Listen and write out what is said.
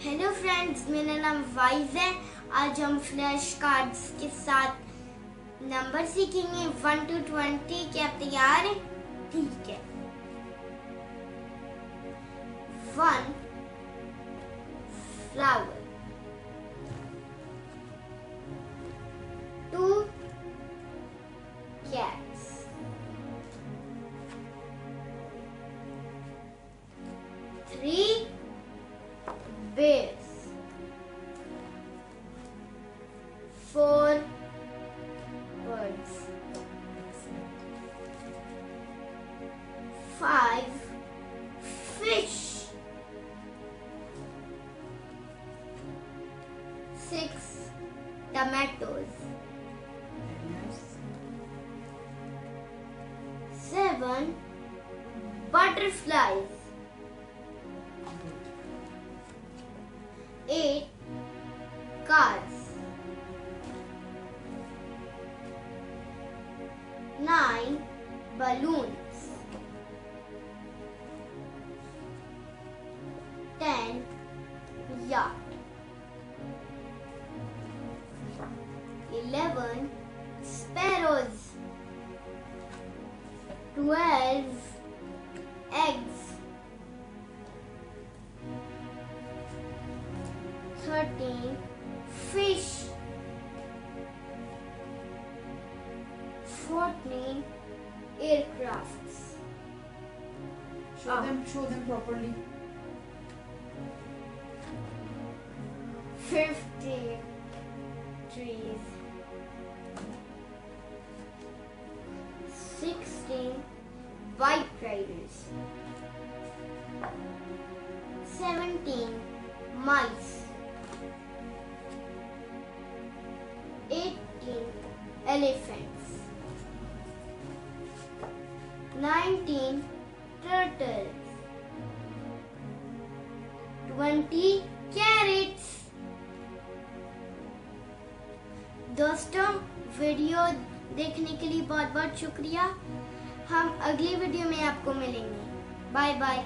Hello friends, मेरा नाम wise है। आज हम फ्लैश कार्ड्स के साथ नंबर सीखेंगे 1 to 20। क्या आप तैयार हैं? ठीक है। 1 flower, 2 cats, 3 bears, 4 birds, 5 fish, 6 tomatoes, 7 butterflies, 8 cars, 9 balloons, 10 yacht, 11 sparrows, 12 eggs, 13 fish, 14 aircrafts. Show them properly. 50 trees, 16 bike riders, 17 mice, 18 elephants, 19 turtles, 20 carrots। दोस्तों, वीडियो देखने के लिए बहुत बहुत शुक्रिया। हम अगली वीडियो में आपको मिलेंगे। Bye bye.